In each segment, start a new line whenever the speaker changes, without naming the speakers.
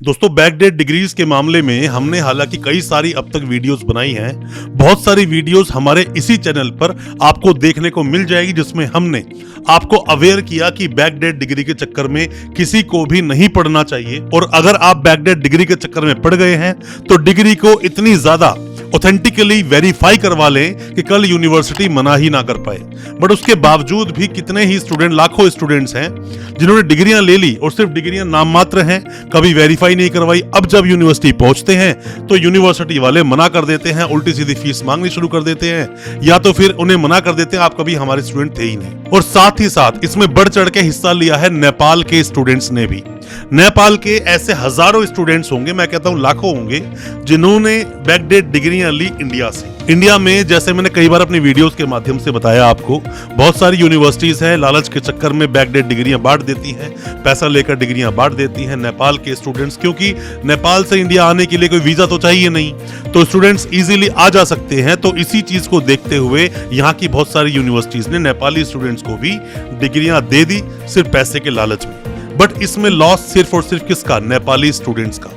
दोस्तों backdate degrees के मामले में हमने हालांकि कई सारी अब तक वीडियोस बनाई हैं। बहुत सारी वीडियोस हमारे इसी चैनल पर आपको देखने को मिल जाएगी, जिसमें हमने आपको अवेयर किया कि बैकडेट डिग्री के चक्कर में किसी को भी नहीं पढ़ना चाहिए। और अगर आप बैकडेट डिग्री के चक्कर में पड़ गए हैं तो डिग्री को इतनी ज्यादा ऑथेंटिकली वेरीफाई करवा लें कि कल यूनिवर्सिटी मना ही ना कर पाए। बट उसके बावजूद भी कितने ही स्टूडेंट, लाखों स्टूडेंट्स हैं जिन्होंने डिग्रियां ले ली और सिर्फ डिग्रियां नाम मात्र हैं, कभी वेरीफाई नहीं करवाई। अब जब यूनिवर्सिटी पहुंचते हैं तो यूनिवर्सिटी वाले मना कर देते हैं, उल्टी सीधी फीस मांगनी शुरू कर देते हैं, या तो फिर उन्हें मना कर देते हैं आप कभी हमारे स्टूडेंट थे ही नहीं। और साथ ही साथ इसमें बढ़ चढ़ के हिस्सा लिया है नेपाल के स्टूडेंट्स ने भी। नेपाल के ऐसे हजारों स्टूडेंट्स होंगे, मैं कहता हूं लाखों होंगे, जिन्होंने बैकडेट डिग्रियां ली इंडिया से। इंडिया में जैसे मैंने कई बार अपनी वीडियोस के माध्यम से बताया आपको, बहुत सारी यूनिवर्सिटीज हैं लालच के चक्कर में बैकडेट डिग्रियां बांट देती हैं, पैसा लेकर डिग्रियां बांट देती हैं नेपाल के स्टूडेंट्स, क्योंकि नेपाल से इंडिया आने के लिए कोई वीजा तो चाहिए नहीं, तो स्टूडेंट्स इजीली आ जा सकते हैं। तो इसी चीज को देखते हुए यहाँ की बहुत सारी यूनिवर्सिटीज ने नेपाली स्टूडेंट्स को भी डिग्रियां दे दी सिर्फ पैसे के लालच में। बट इसमें लॉस सिर्फ और सिर्फ किसका? नेपाली स्टूडेंट्स का।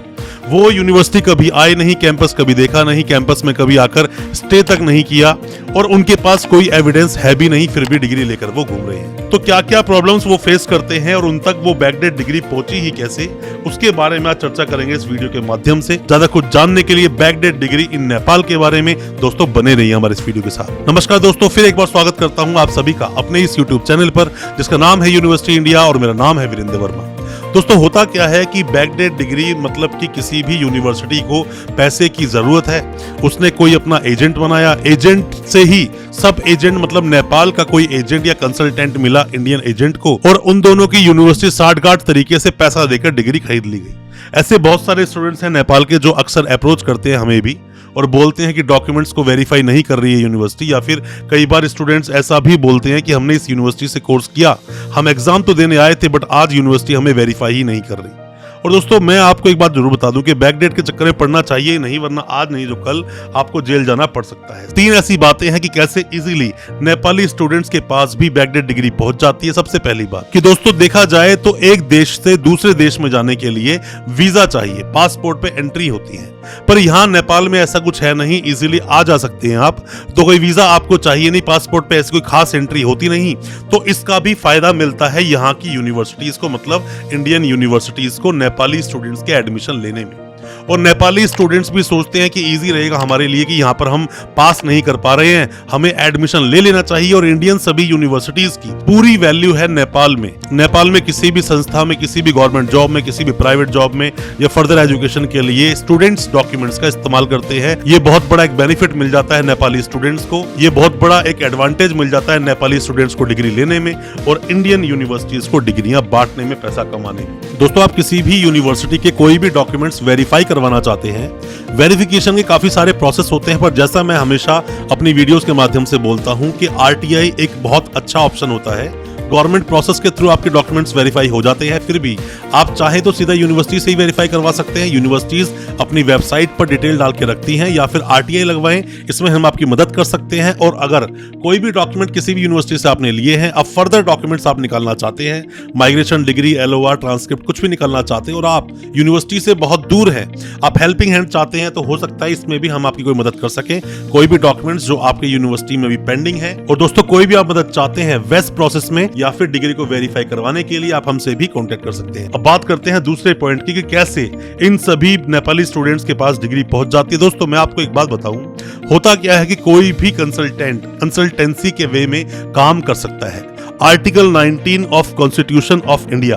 वो यूनिवर्सिटी कभी आए नहीं, कैंपस कभी देखा नहीं, कैंपस में कभी आकर स्टे तक नहीं किया, और उनके पास कोई एविडेंस है भी नहीं, फिर भी डिग्री लेकर वो घूम रहे हैं। तो क्या क्या प्रॉब्लम्स वो फेस करते हैं और उन तक वो बैकडेट डिग्री पहुंची ही कैसे, उसके बारे में आज चर्चा करेंगे इस वीडियो के माध्यम से। ज्यादा कुछ जानने के लिए बैकडेट डिग्री इन नेपाल के बारे में दोस्तों बने रहिए हमारे इस वीडियो के साथ। नमस्कार दोस्तों, फिर एक बार स्वागत करता हूं आप सभी का अपने इस यूट्यूब चैनल पर, जिसका नाम है यूनिवर्सिटी इंडिया और मेरा नाम है वीरेंद्र वर्मा। दोस्तों होता क्या है कि बैकडेट डिग्री मतलब कि किसी भी यूनिवर्सिटी को पैसे की जरूरत है, उसने कोई अपना एजेंट बनाया, एजेंट से ही सब एजेंट मतलब नेपाल का कोई एजेंट या कंसल्टेंट मिला इंडियन एजेंट को, और उन दोनों की यूनिवर्सिटी साठगांठ तरीके से पैसा देकर डिग्री खरीद ली गई। ऐसे बहुत सारे स्टूडेंट्स हैं नेपाल के जो अक्सर अप्रोच करते हैं हमें भी और बोलते हैं कि डॉक्यूमेंट्स को वेरीफाई नहीं कर रही है यूनिवर्सिटी, या फिर कई बार स्टूडेंट्स ऐसा भी बोलते हैं कि हमने इस यूनिवर्सिटी से कोर्स किया, हम एग्जाम तो देने आए थे बट आज यूनिवर्सिटी हमें वेरीफाई ही नहीं कर रही। और दोस्तों मैं आपको एक बात जरूर बता दूं कि बैकडेट के चक्कर में पढ़ना चाहिए ही नहीं, वरना आज नहीं जो कल आपको जेल जाना पड़ सकता है। 3 ऐसी बातें हैं कि कैसे इजीली नेपाली स्टूडेंट्स के पास भी बैकडेट डिग्री पहुंच जाती है। सबसे पहली बात कि दोस्तों देखा जाए तो एक देश से दूसरे देश में जाने के लिए वीजा चाहिए, पासपोर्ट पे एंट्री होती है, पर यहाँ नेपाल में ऐसा कुछ है नहीं, इजीली आ जा सकते हैं आप, तो कोई वीजा आपको चाहिए नहीं, पासपोर्ट पे ऐसी कोई खास एंट्री होती नहीं। तो इसका भी फायदा मिलता है यहाँ की यूनिवर्सिटीज को, मतलब इंडियन यूनिवर्सिटीज को नेपाली स्टूडेंट्स के एडमिशन लेने में। और नेपाली स्टूडेंट्स भी सोचते हैं कि इजी रहेगा हमारे लिए कि यहाँ पर हम पास नहीं कर पा रहे हैं, हमें एडमिशन ले लेना चाहिए। और इंडियन सभी यूनिवर्सिटीज की पूरी वैल्यू है नेपाल में। नेपाल में किसी भी संस्था में, किसी भी गवर्नमेंट जॉब में, किसी भी प्राइवेट जॉब में या फर्दर एजुकेशन के लिए स्टूडेंट्स डॉक्यूमेंट्स का इस्तेमाल करते हैं। ये बहुत बड़ा एक बेनिफिट मिल जाता है नेपाली स्टूडेंट्स को, ये बहुत बड़ा एक एडवांटेज मिल जाता है नेपाली स्टूडेंट्स को डिग्री लेने में और इंडियन यूनिवर्सिटीज को डिग्रियां बांटने में, पैसा कमाने में। दोस्तों आप किसी भी यूनिवर्सिटी के कोई भी डॉक्यूमेंट्स वेरीफाई करवाना चाहते हैं, वेरिफिकेशन के काफी सारे प्रोसेस होते हैं, पर जैसा मैं हमेशा अपनी वीडियोस के माध्यम से बोलता हूं कि आरटीआई एक बहुत अच्छा ऑप्शन होता है। गवर्नमेंट प्रोसेस के थ्रू आपके डॉक्यूमेंट्स वेरीफाई हो जाते हैं, फिर भी आप चाहे तो सीधा यूनिवर्सिटी से ही वेरीफाई करवा सकते हैं। यूनिवर्सिटीज अपनी वेबसाइट पर डिटेल डाल के रखती हैं, या फिर आरटीआई लगवाएं, इसमें हम आपकी मदद कर सकते हैं। और अगर कोई भी डॉक्यूमेंट किसी भी यूनिवर्सिटी से आपने लिए हैं, अब फर्दर डॉक्यूमेंट्स आप निकालना चाहते हैं, माइग्रेशन डिग्री, एलओआर, ट्रांसक्रिप्ट कुछ भी निकालना चाहते हैं और आप यूनिवर्सिटी से बहुत दूर हैं, आप हेल्पिंग हैंड चाहते हैं, तो हो सकता है इसमें भी हम आपकी कोई मदद कर सकें। कोई भी डॉक्यूमेंट्स जो आपके यूनिवर्सिटी में भी पेंडिंग है, और दोस्तों कोई भी आप मदद चाहते हैं वेस्ट प्रोसेस में या फिर डिग्री को वेरीफाई करवाने के लिए, आप हमसे भी कांटेक्ट कर सकते हैं। अब बात करते हैं दूसरे पॉइंट की कि कैसे इन सभी नेपाली स्टूडेंट्स के पास डिग्री पहुंच जाती है। दोस्तों मैं आपको एक बात बताऊं, होता क्या है कि कोई भी कंसल्टेंसी के वे में काम कर सकता है। Article 19 of constitution of India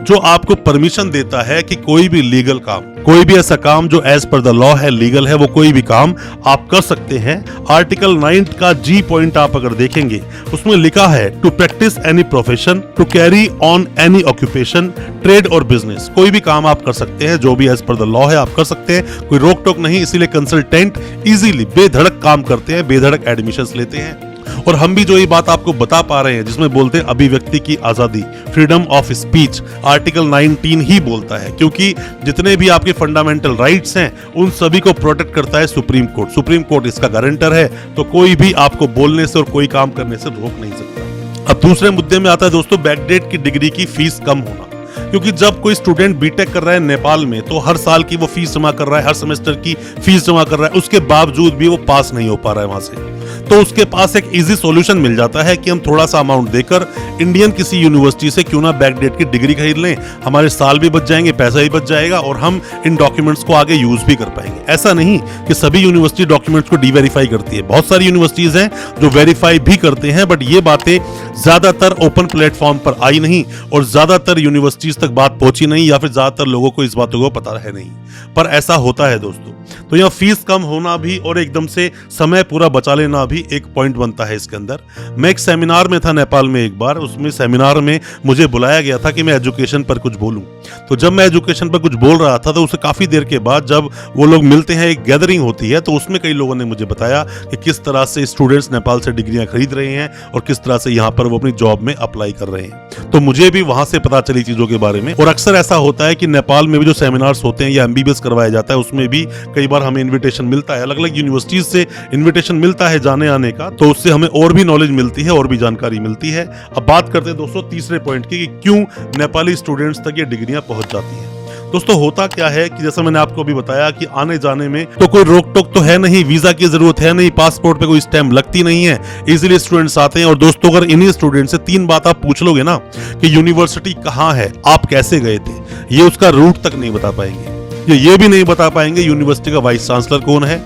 जो आपको परमिशन देता है कि कोई भी लीगल काम, कोई भी ऐसा काम जो एज पर द लॉ है, लीगल है, वो कोई भी काम आप कर सकते हैं। आर्टिकल 9 का जी पॉइंट आप अगर देखेंगे, उसमें लिखा है to practise any profession, to carry on any occupation, trade और बिजनेस। कोई भी काम आप कर सकते हैं, जो भी एज पर द लॉ है आप कर सकते हैं, कोई रोक टोक नहीं। इसीलिए कंसल्टेंट इजीली बेधड़क काम करते हैं, बेधड़क एडमिशंस लेते हैं। और हम भी जो ये बात आपको बता पा रहे हैं, जिसमें बोलते हैं अभिव्यक्ति की आजादी, फ्रीडम ऑफ स्पीच, आर्टिकल 19 ही बोलता है, क्योंकि जितने भी आपके फंडामेंटल राइट्स हैं उन सभी को प्रोटेक्ट करता है सुप्रीम कोर्ट। सुप्रीम कोर्ट इसका गारंटर है, तो कोई भी आपको बोलने से और कोई काम करने से रोक नहीं सकता। अब दूसरे मुद्दे में आता है दोस्तों बैकडेट की डिग्री की फीस कम होना। क्योंकि जब कोई स्टूडेंट बीटेक कर रहा है नेपाल में तो हर साल की वो फीस जमा कर रहा है, हर सेमेस्टर की फीस जमा कर रहा है, उसके बावजूद भी वो पास नहीं हो पा रहा है वहां से। तो उसके पास एक इजी सॉल्यूशन मिल जाता है कि हम थोड़ा सा अमाउंट देकर इंडियन किसी यूनिवर्सिटी से क्यों ना बैकडेट की डिग्री खरीद लें, हमारे साल भी बच जाएंगे, पैसा भी बच जाएगा और हम इन डॉक्यूमेंट्स को आगे यूज भी कर पाएंगे। ऐसा नहीं कि सभी यूनिवर्सिटी डॉक्यूमेंट्स को डीवेरीफाई करती है, बहुत सारी यूनिवर्सिटीज हैं जो वेरीफाई भी करते हैं, बट ये बातें ज्यादातर ओपन प्लेटफॉर्म पर आई नहीं और ज्यादातर यूनिवर्सिटीज तक बात पहुंची नहीं, या फिर ज्यादातर लोगों को इस बातों को पता है नहीं। पर ऐसा होता है दोस्तों। तो यहाँ फीस कम होना भी और एकदम से समय पूरा बचा लेना भी एक पॉइंट बनता है इसके अंदर। मैं एक सेमिनार में था नेपाल में एक बार, उसमें सेमिनार में मुझे बुलाया गया था कि मैं एजुकेशन पर कुछ बोलूं। तो जब मैं एजुकेशन पर कुछ बोल रहा था तो उसे काफी देर के बाद जब वो लोग मिलते हैं, एक गैदरिंग होती है, तो उसमें कई लोगों ने मुझे बताया कि किस तरह से स्टूडेंट्स नेपाल से डिग्रियां खरीद रहे हैं और किस तरह से यहाँ पर वो अपनी जॉब में अप्लाई कर रहे हैं। तो मुझे भी वहां से पता चली चीजों के बारे में। और अक्सर ऐसा होता है कि नेपाल में भी जो सेमिनार्स होते हैं या एमबीबीएस करवाया जाता है उसमें भी कई बार हमें इन्विटेशन मिलता है, अलग अलग यूनिवर्सिटीज से इन्विटेशन मिलता है जाने आने का, तो उससे हमें और भी नॉलेज मिलती है और भी जानकारी मिलती है। अब बात करते हैं दोस्तों तीसरे पॉइंट की कि क्यों नेपाली स्टूडेंट्स तक ये डिग्रियां पहुंच जाती हैं। दोस्तों होता क्या है कि जैसा मैंने आपको अभी बताया कि आने जाने में तो कोई रोक टोक तो है नहीं, वीजा की जरूरत है नहीं, पासपोर्ट पे कोई स्टैम्प लगती नहीं है, इजीली स्टूडेंट्स आते हैं। और दोस्तों अगर इन्हीं स्टूडेंट से 3 बात आप पूछ लोगे ना कि यूनिवर्सिटी कहाँ है, आप कैसे गए थे, ये उसका रूट तक नहीं बता पाएंगे। ये भी नहीं बता पाएंगे यूनिवर्सिटी का वाइस चांसलर कौन है,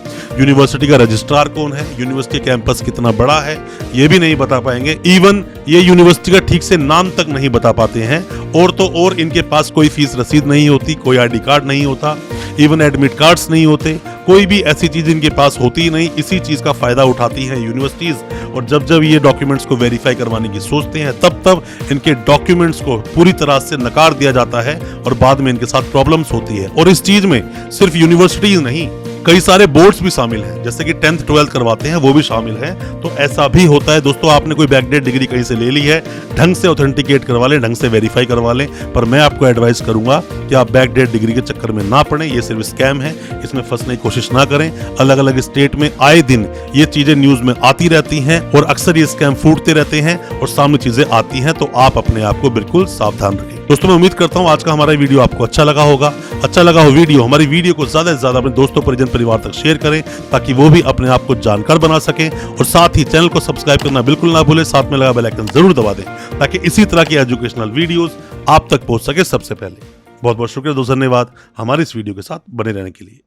यूनिवर्सिटी का रजिस्ट्रार कौन है, यूनिवर्सिटी कैंपस कितना बड़ा है, ये भी नहीं बता पाएंगे। इवन ये यूनिवर्सिटी का ठीक से नाम तक नहीं बता पाते हैं। और तो और इनके पास कोई फीस रसीद नहीं होती, कोई आईडी कार्ड नहीं होता, इवन एडमिट कार्ड्स नहीं होते, कोई भी ऐसी चीज इनके पास होती ही नहीं। इसी चीज का फायदा उठाती हैं यूनिवर्सिटीज। और जब जब ये डॉक्यूमेंट्स को वेरीफाई करवाने की सोचते हैं तब तब इनके डॉक्यूमेंट्स को पूरी तरह से नकार दिया जाता है और बाद में इनके साथ प्रॉब्लम्स होती है। और इस चीज में सिर्फ यूनिवर्सिटीज नहीं, कई सारे बोर्ड्स भी शामिल हैं, जैसे कि 10th 12th करवाते हैं वो भी शामिल हैं। तो ऐसा भी होता है दोस्तों। आपने कोई बैकडेट डिग्री कहीं से ले ली है, ढंग से ऑथेंटिकेट करवा लें, ढंग से वेरीफाई करवा लें। पर मैं आपको एडवाइस करूंगा कि आप बैकडेट डिग्री के चक्कर में ना पड़ें, ये सिर्फ स्कैम है, इसमें फंसने की कोशिश ना करें। अलग अलग स्टेट में आए दिन ये चीजें न्यूज में आती रहती हैं और अक्सर ये स्कैम फूटते रहते हैं और सामने चीजें आती हैं, तो आप अपने आप को बिल्कुल सावधान रखें। दोस्तों मैं उम्मीद करता हूं आज का हमारा वीडियो आपको अच्छा लगा होगा। अच्छा लगा हो वीडियो, हमारी वीडियो को ज्यादा से ज्यादा अपने दोस्तों, परिजन, परिवार तक शेयर करें ताकि वो भी अपने आप को जानकार बना सकें। और साथ ही चैनल को सब्सक्राइब करना बिल्कुल ना भूलें, साथ में लगा बेल आइकन जरूर दबा दें ताकि इसी तरह की एजुकेशनल वीडियोस आप तक पहुंच सके सबसे पहले। बहुत बहुत शुक्रिया दोस्तों, धन्यवाद हमारे इस वीडियो के साथ बने रहने के लिए।